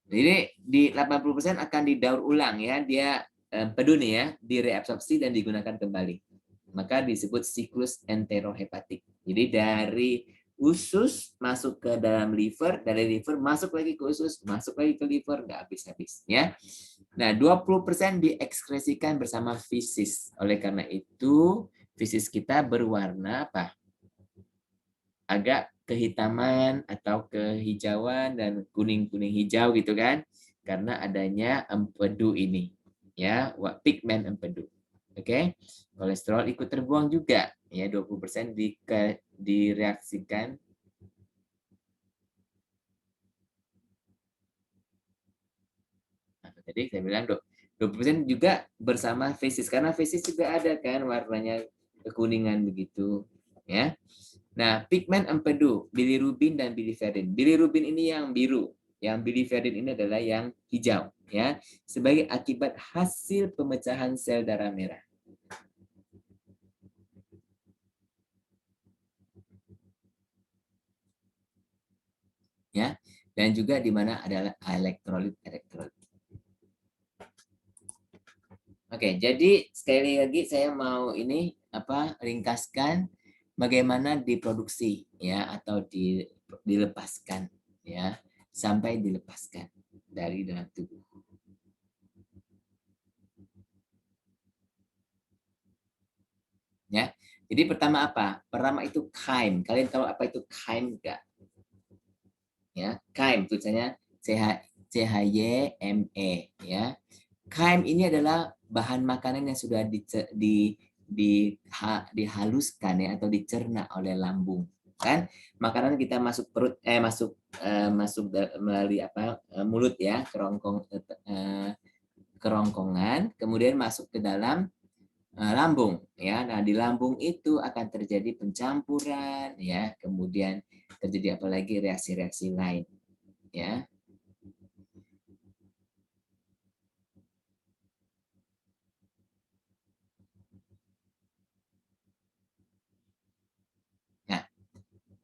Jadi di 80% akan didaur ulang ya, dia empedu nih ya, direabsorpsi dan digunakan kembali. Maka disebut siklus enterohepatik. Jadi dari usus masuk ke dalam liver, dari liver masuk lagi ke usus, masuk lagi ke liver, nggak habis-habis ya. Nah, 20% diekskresikan bersama fisis. Oleh karena itu, fisis kita berwarna apa? Agak kehitaman atau kehijauan dan kuning-kuning hijau gitu kan, karena adanya empedu ini ya, pigmen empedu. Oke, kolesterol ikut terbuang juga ya, 20% direaksikan. Nah, tadi saya bilang 20% juga bersama fesis, karena fesis juga ada kan warnanya kekuningan begitu ya. Nah, pigmen empedu, bilirubin dan biliverin. Bilirubin ini yang biru, yang biliverin ini adalah yang hijau, ya, sebagai akibat hasil pemecahan sel darah merah. Ya, dan juga di mana adalah elektrolit. Oke, jadi sekali lagi saya mau ini ringkaskan bagaimana diproduksi ya atau dilepaskan ya sampai dilepaskan dari dalam tubuh. Ya. Jadi pertama apa? Pertama itu chyme. Kalian tahu apa itu chyme enggak? Ya, chyme tulisannya CHYME ya. Chyme ini adalah bahan makanan yang sudah dihaluskan ya atau dicerna oleh lambung kan. Makanan kita masuk perut masuk melalui mulut ya, kerongkongan, kemudian masuk ke dalam lambung ya. Nah, di lambung itu akan terjadi pencampuran ya, kemudian terjadi apalagi reaksi-reaksi lain ya.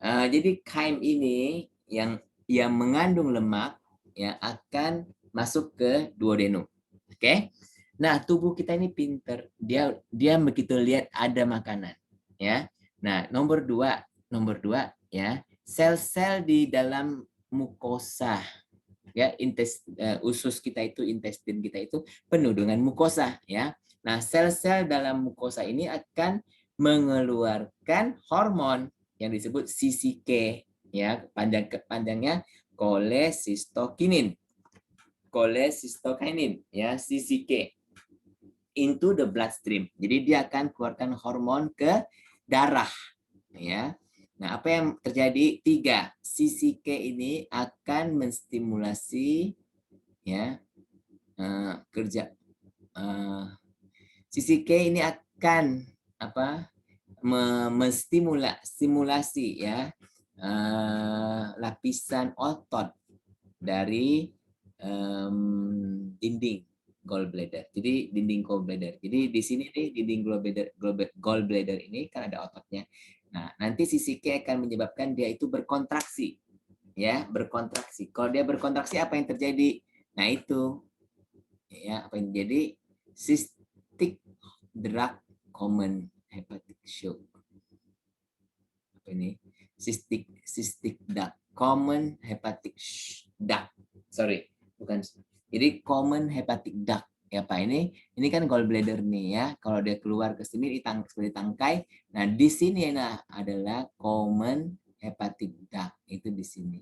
Jadi chyme ini yang mengandung lemak ya akan masuk ke duodenum. Oke. Nah, tubuh kita ini pinter. Dia begitu lihat ada makanan, ya. Nah, nomor dua ya, sel-sel di dalam mukosa ya, usus kita itu, intestin kita itu penuh dengan mukosa ya. Nah, sel-sel dalam mukosa ini akan mengeluarkan hormon yang disebut CCK ya, panjangnya cholecystokinin ya, CCK into the bloodstream. Jadi dia akan keluarkan hormon ke darah ya. Nah, apa yang terjadi? 3, CCK ini akan menstimulasi ya kerja CCK ini akan stimulasi ya lapisan otot dari dinding gallbladder. Jadi dinding gallbladder. Jadi di sini nih dinding gallbladder ini kan ada ototnya. Nah, nanti CCK akan menyebabkan dia itu berkontraksi. Ya, berkontraksi. Kalau dia berkontraksi apa yang terjadi? Nah, itu ya apa yang terjadi? Cystic drug common hepatic shock. Apa ini? Cystic duct common hepatic duct. Sorry, bukan. Jadi common hepatic duct ya Pak, ini kan gallbladder nih ya. Kalau dia keluar ke sini seperti tangkai. Nah, di sini adalah common hepatic duct, itu di sini.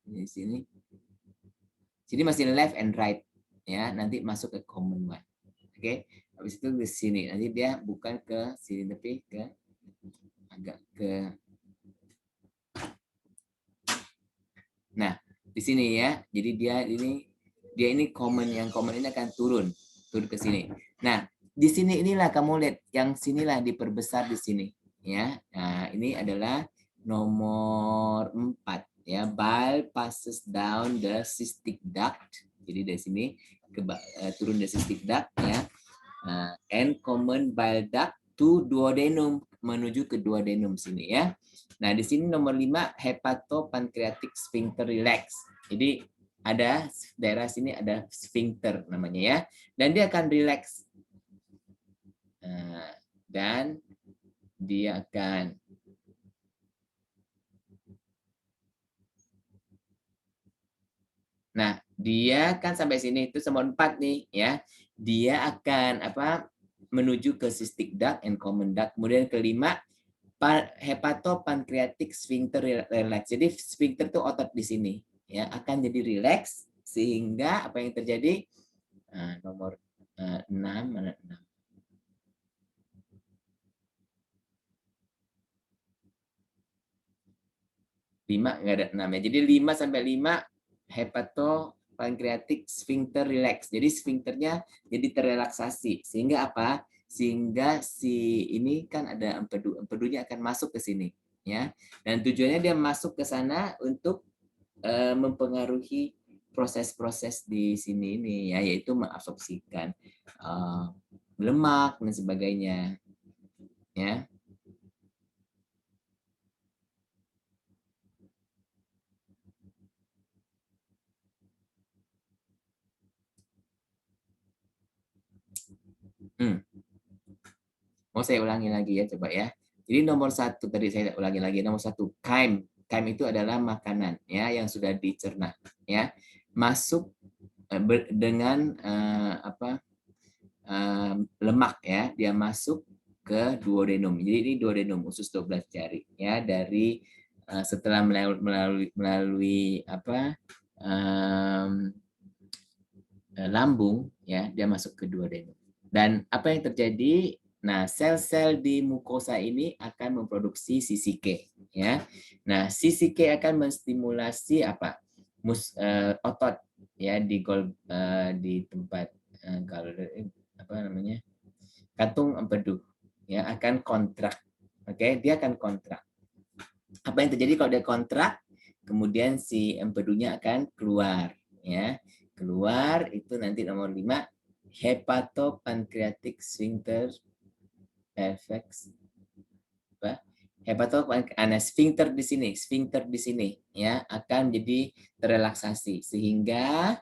Di sini. Jadi masih left and right ya, nanti masuk ke common one. Oke. Habis itu di sini. Nanti dia bukan ke sini tapi ke agak ke. Nah, di sini ya. Jadi dia ini common, yang common ini akan turun ke sini. Nah, di sini inilah kamu lihat, yang sinilah diperbesar di sini ya. Nah, ini adalah nomor 4 ya. Bile passes down the cystic duct. Jadi dari sini turun dari cystic duct ya. And common bile duct to duodenum, menuju ke duodenum sini ya. Nah, di sini nomor 5 hepatopancreatic sphincter relax. Jadi ada daerah sini ada sphincter namanya ya, dan dia akan relax. Dan dia akan dia kan sampai sini itu nomor 4 nih ya. Dia akan menuju ke cystic duct and common duct. Kemudian kelima hepatopancreatic sphincter relax. Jadi sphincter itu otot di sini ya, akan jadi relax sehingga apa yang terjadi? Nomor 6 mana 6? Lima nggak ada 6 ya. Jadi 5 sampai 5 hepatopancreatic sphincter relax. Jadi sphincternya jadi terrelaksasi sehingga apa? Sehingga si ini kan ada empedunya akan masuk ke sini ya. Dan tujuannya dia masuk ke sana untuk mempengaruhi proses-proses di sini ini ya, yaitu mengabsorpsikan lemak dan sebagainya ya. Mau saya ulangi lagi ya, coba ya. Jadi nomor 1 tadi saya ulangi lagi, nomor 1 chyme. Chyme itu adalah makanan ya yang sudah dicerna ya, masuk dengan lemak ya, dia masuk ke duodenum. Jadi ini duodenum, usus 12 jari ya, dari setelah melalui lambung ya, dia masuk ke duodenum. Dan apa yang terjadi? Nah, sel-sel di mukosa ini akan memproduksi CCK ya. Nah, CCK akan menstimulasi otot ya di tempat kantung empedu ya, akan kontrak. Oke, dia akan kontrak. Apa yang terjadi kalau dia kontrak? Kemudian si empedunya akan keluar ya. Keluar itu nanti nomor 5 hepatopancreatic sphincter Sphincter di sini ya akan jadi terrelaksasi sehingga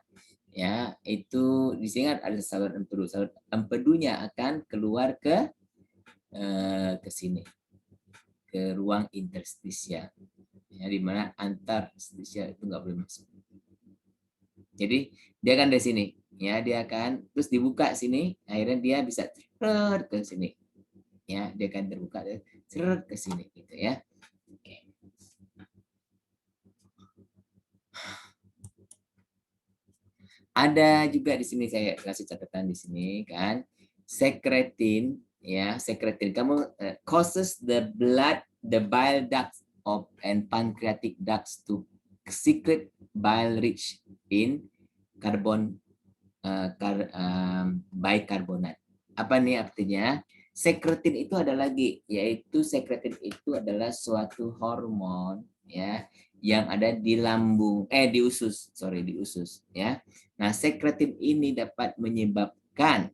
ya itu di sini ada saluran empedu. Saluran empedunya akan keluar ke sini, ke ruang interstisial ya, di mana antar interstisial itu nggak boleh masuk. Jadi dia akan dari sini ya, dia akan terus dibuka sini, akhirnya dia bisa ke sini ya, dia akan terbuka ke sini gitu ya. Oke. Ada juga di sini saya kasih catatan di sini kan, sekretin ya, sekretin kamu causes the bile ducts of and pancreatic ducts to secrete bile rich in carbon bicarbonate. Apa nih artinya? Sekretin itu ada lagi, yaitu sekretin itu adalah suatu hormon ya yang ada di lambung, di usus ya. Nah, sekretin ini dapat menyebabkan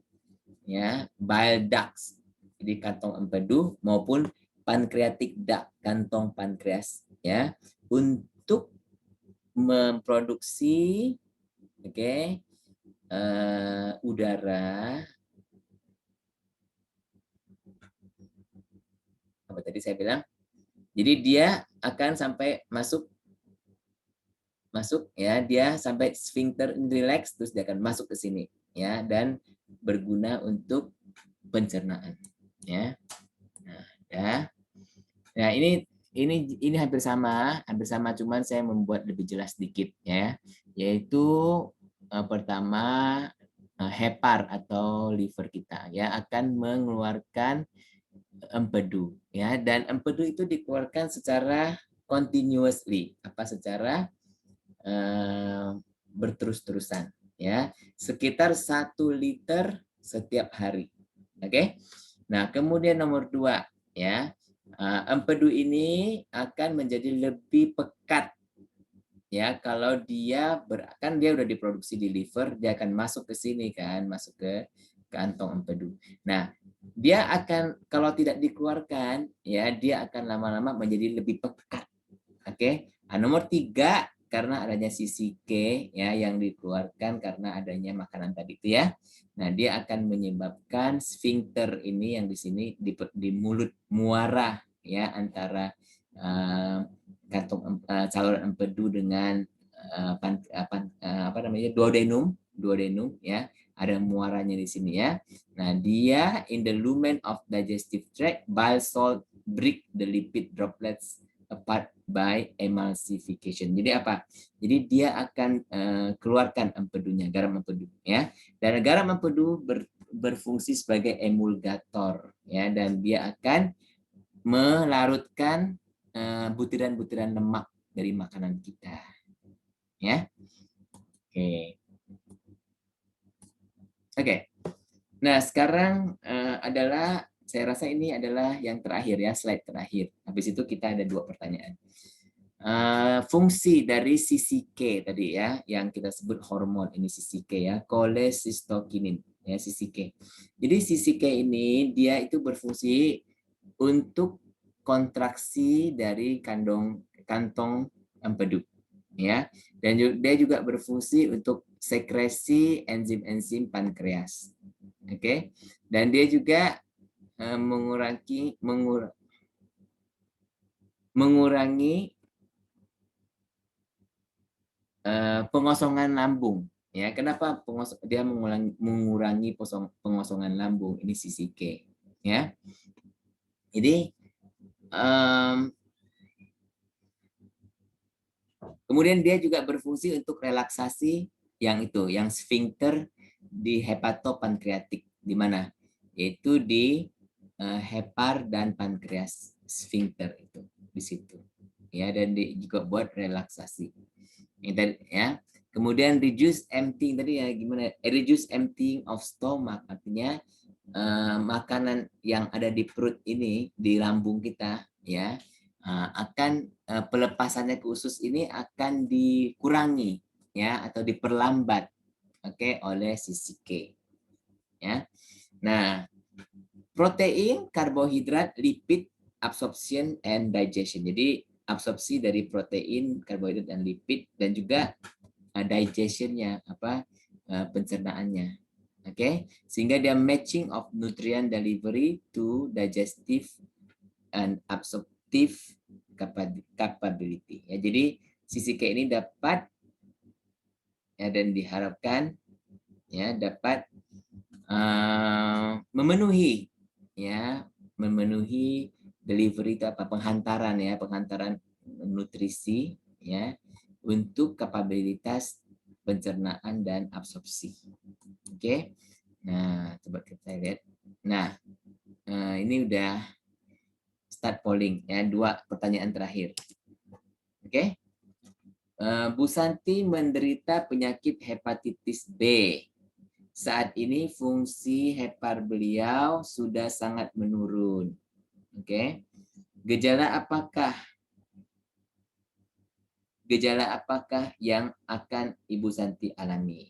ya bile ducts di kantong empedu maupun pancreatic duct kantong pankreas ya untuk memproduksi udara. Apa tadi saya bilang? Jadi dia akan sampai masuk ya, dia sampai sphincter relax terus dia akan masuk ke sini ya dan berguna untuk pencernaan ya. Nah, ya. Nah, ini hampir sama cuman saya membuat lebih jelas sedikit ya. Yaitu pertama hepar atau liver kita ya akan mengeluarkan empedu ya, dan empedu itu dikeluarkan secara continuously, secara berterus-terusan ya, sekitar 1 liter setiap hari. Oke. Nah, kemudian nomor 2 ya, empedu ini akan menjadi lebih pekat ya kalau dia kan dia udah diproduksi di liver, dia akan masuk ke sini kan, masuk ke kantong empedu. Nah, dia akan kalau tidak dikeluarkan ya dia akan lama-lama menjadi lebih pekat. Oke. Nah, nomor 3 karena adanya CCK ya yang dikeluarkan karena adanya makanan tadi itu ya. Nah, dia akan menyebabkan sphincter ini yang di sini di mulut muara ya antara kantong saluran empedu dengan duodenum ya. Ada muaranya di sini ya. Nah, dia in the lumen of digestive tract, bile salt break the lipid droplets apart by emulsification. Jadi apa? Jadi dia akan keluarkan empedunya, garam empedu ya. Dan garam empedu berfungsi sebagai emulgator ya, dan dia akan melarutkan butiran-butiran lemak dari makanan kita. Ya. Oke. Oke. Nah, sekarang adalah saya rasa ini adalah yang terakhir ya, slide terakhir. Habis itu kita ada 2 pertanyaan. Fungsi dari CCK tadi ya, yang kita sebut hormon ini CCK ya, cholecystokinin ya CCK. Jadi CCK ini dia itu berfungsi untuk kontraksi dari kantong empedu ya, dan dia juga berfungsi untuk sekresi enzim-enzim pankreas. Oke. Dan dia juga mengurangi pengosongan lambung ya. Kenapa dia mengurangi pengosongan lambung? Ini CCK ya. Jadi kemudian dia juga berfungsi untuk relaksasi yang sphincter di hepatopankreatik, di mana? Yaitu di hepar dan pankreas sphincter itu di situ. Ya, dan juga buat relaksasi. Ya. Kemudian reduce emptying tadi ya gimana? Reduce emptying of stomach, artinya makanan yang ada di perut ini, di lambung kita ya, akan pelepasannya ke usus ini akan dikurangi ya atau diperlambat oleh CCK ya. Nah, protein, karbohidrat, lipid absorption and digestion. Jadi absorpsi dari protein, karbohidrat dan lipid, dan juga digestionnya, pencernaannya. Oke, sehingga dia matching of nutrient delivery to digestive and absorptive capability. Ya, jadi sisi K ini dapat ya, dan diharapkan ya dapat memenuhi delivery itu penghantaran nutrisi ya untuk kapabilitas pencernaan dan absorpsi. Oke. Nah, coba kita lihat. Nah, ini udah start polling ya, 2 pertanyaan terakhir. Oke. Bu Santi menderita penyakit hepatitis B. Saat ini fungsi hepar beliau sudah sangat menurun. Oke. Gejala apakah yang akan Ibu Santi alami?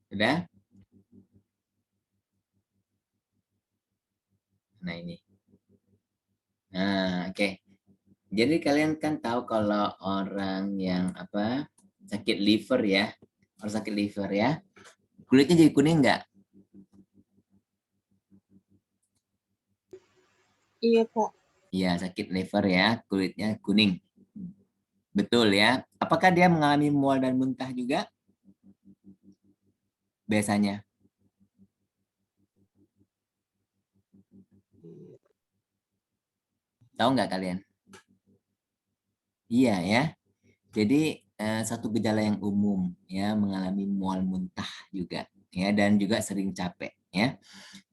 Sudah? Nah, ini. Nah, oke. Jadi kalian kan tahu kalau orang yang sakit liver ya, orang sakit liver ya, kulitnya jadi kuning nggak? Iya, Pak. Iya, sakit liver ya, kulitnya kuning. Betul ya. Apakah dia mengalami mual dan muntah juga? Biasanya. Tahu nggak kalian? Iya ya. Jadi satu gejala yang umum ya, mengalami mual muntah juga ya, dan juga sering capek ya.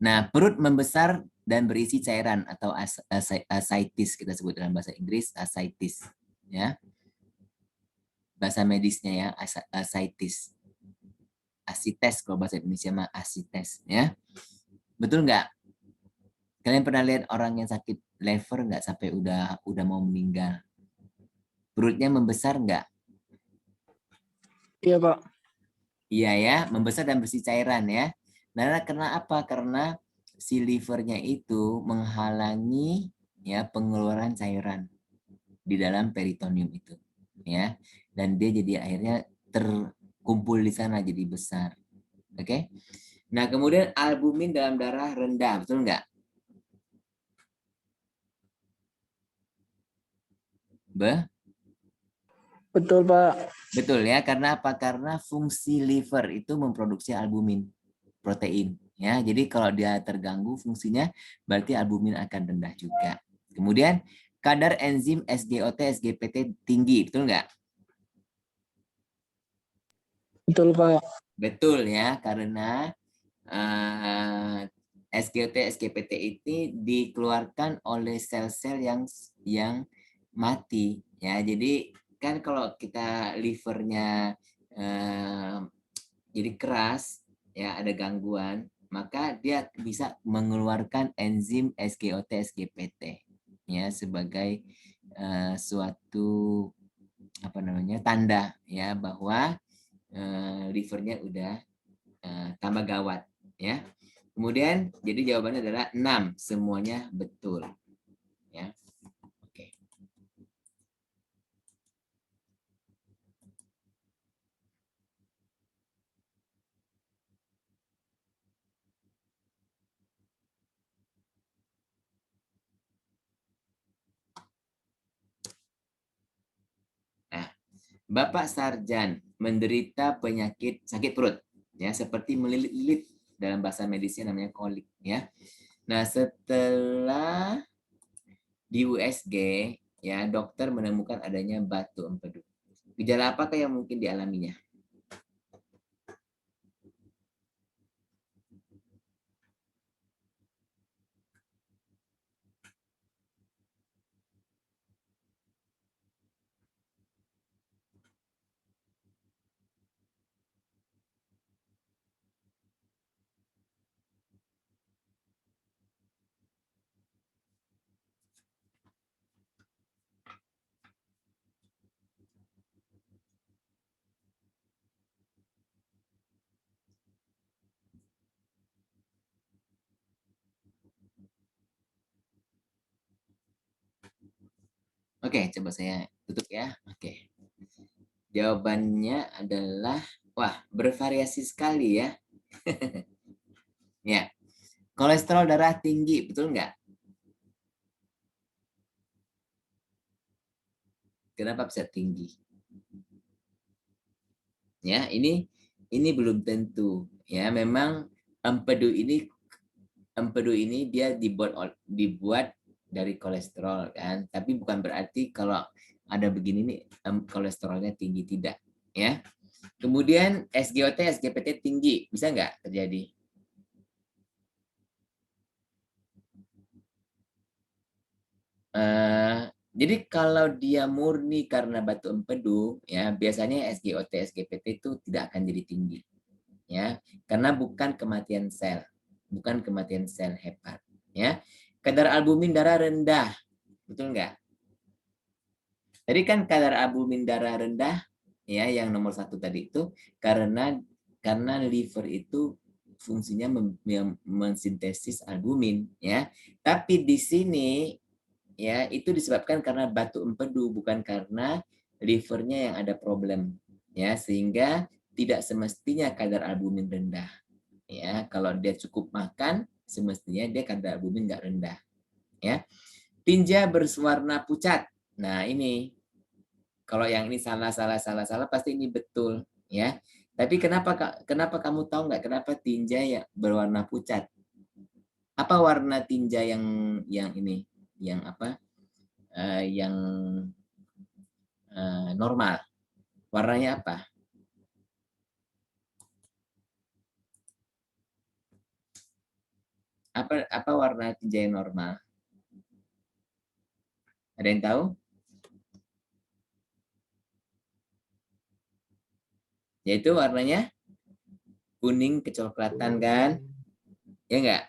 Nah, perut membesar dan berisi cairan atau ascites, kita sebut dalam bahasa Inggris ascites ya. Bahasa medisnya ya ascites. Asites kalau bahasa Indonesia mah asites ya. Betul nggak? Kalian pernah lihat orang yang sakit liver nggak sampai udah mau meninggal? Perutnya membesar nggak? Iya, Pak. Iya ya, membesar dan bersih cairan ya. Nah, karena apa? Karena si livernya itu menghalangi ya pengeluaran cairan di dalam peritoneum itu ya. Dan dia jadi akhirnya terkumpul di sana jadi besar. Oke. Nah, kemudian albumin dalam darah rendah, betul nggak? Betul, Pak. Betul ya, karena apa? Karena fungsi liver itu memproduksi albumin, protein. Ya, jadi kalau dia terganggu fungsinya, berarti albumin akan rendah juga. Kemudian kadar enzim SGOT, SGPT tinggi, betul nggak? Betul, Pak. Betul ya, karena SGOT, SGPT ini dikeluarkan oleh sel-sel yang mati. Ya, jadi kan kalau kita livernya jadi keras, ya ada gangguan, maka dia bisa mengeluarkan enzim SGOT, SGPT ya sebagai suatu tanda ya bahwa livernya udah tambah gawat ya. Kemudian jadi jawabannya adalah 6, semuanya betul ya. Oke. Nah, Bapak Sarjan menderita penyakit sakit perut ya seperti melilit-lilit, dalam bahasa medisnya namanya kolik ya. Nah, setelah di USG ya dokter menemukan adanya batu empedu. Gejala apakah yang mungkin dialaminya? Oke, coba saya tutup ya. Oke. Jawabannya adalah, wah, bervariasi sekali ya. Ya, kolesterol darah tinggi, betul nggak? Kenapa bisa tinggi? Ya, ini belum tentu. Ya, memang empedu ini dia dibuat dari kolesterol kan, tapi bukan berarti kalau ada begini nih kolesterolnya tinggi, tidak. Ya. Kemudian SGOT, SGPT tinggi, bisa nggak terjadi? Jadi kalau dia murni karena batu empedu, ya biasanya SGOT, SGPT itu tidak akan jadi tinggi, ya, karena bukan kematian sel, hepat, ya. Kadar albumin darah rendah, betul nggak? Tadi kan kadar albumin darah rendah, ya, yang nomor 1 tadi itu karena liver itu fungsinya mensintesis albumin, ya. Tapi di sini ya itu disebabkan karena batu empedu, bukan karena livernya yang ada problem, ya, sehingga tidak semestinya kadar albumin rendah, ya. Kalau dia cukup makan semestinya dia kadar albumin nggak rendah, ya. Tinja berwarna pucat, nah ini kalau yang ini salah pasti ini betul, ya. Tapi kenapa kamu tahu nggak kenapa tinja ya berwarna pucat? Apa warna tinja yang ini, yang apa? Yang normal. Warnanya apa? Apa warna tinja yang normal? Ada yang tahu? Yaitu warnanya kuning kecoklatan kan? Ya enggak?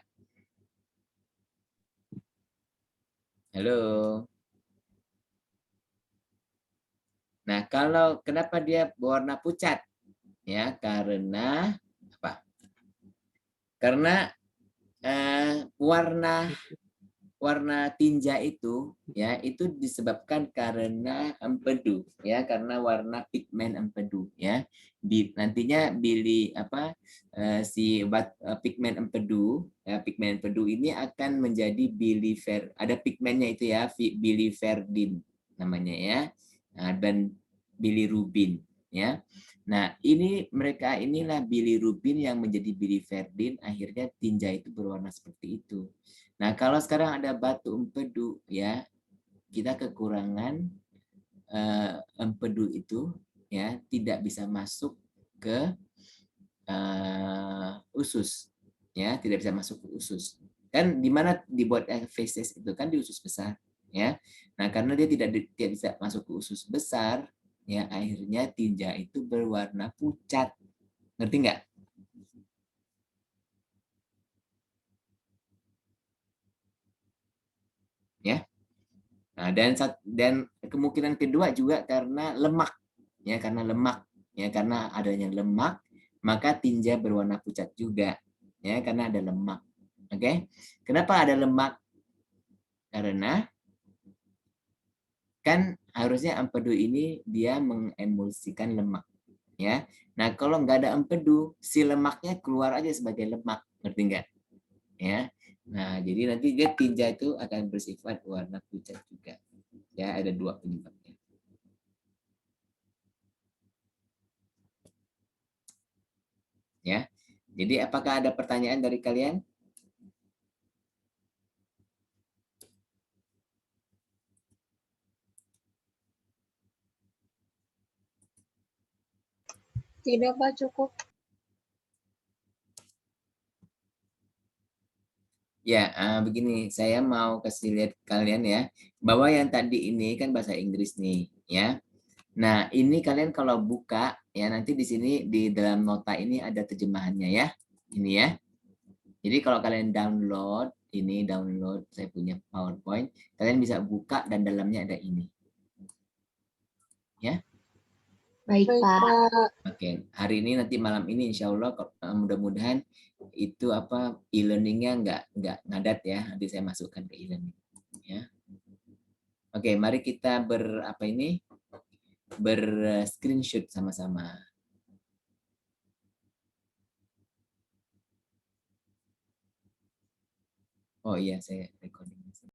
Halo. Nah, kenapa dia berwarna pucat? Ya, karena apa? Karena warna tinja itu ya itu disebabkan karena empedu, ya, karena warna pigmen empedu, ya. Nantinya pigmen empedu, ya, pigmen empedu ini akan menjadi ada pigmennya itu ya, biliverdin namanya, ya. Nah, dan bilirubin, ya. Nah, inilah bilirubin yang menjadi biliverdin, akhirnya tinja itu berwarna seperti itu. Nah, kalau sekarang ada batu empedu, ya, kita kekurangan empedu itu, ya, tidak bisa masuk ke usus, ya, tidak bisa masuk ke usus. Kan di mana dibuat feses itu kan di usus besar, ya. Nah, karena dia tidak bisa masuk ke usus besar, ya, akhirnya tinja itu berwarna pucat. Ngerti nggak? Ya. Nah, dan kemungkinan kedua juga karena lemak, ya, karena adanya lemak, maka tinja berwarna pucat juga, ya, karena ada lemak. Oke. Kenapa ada lemak? Karena kan harusnya empedu ini dia mengemulsikan lemak, ya. Nah, kalau nggak ada empedu, si lemaknya keluar aja sebagai lemak, ngerti nggak? Ya. Nah, jadi nanti dia tinja itu akan bersifat warna pucat juga. Ya, ada 2 penyebabnya. Ya. Jadi apakah ada pertanyaan dari kalian? Tidak, Pak, cukup. Ya, begini, saya mau kasih lihat kalian ya, bahwa yang tadi ini kan bahasa Inggris nih, ya. Nah, ini kalian kalau buka, ya nanti di sini di dalam nota ini ada terjemahannya ya, ini ya. Jadi kalau kalian download, saya punya PowerPoint, kalian bisa buka dan dalamnya ada ini. Ya. Baik, Pak. Oke, hari ini nanti malam ini insya Allah mudah-mudahan itu apa e-learningnya nggak ngadat ya. Nanti saya masukkan ke e-learning. Ya. Oke, mari kita screenshot sama-sama. Oh iya, saya recording.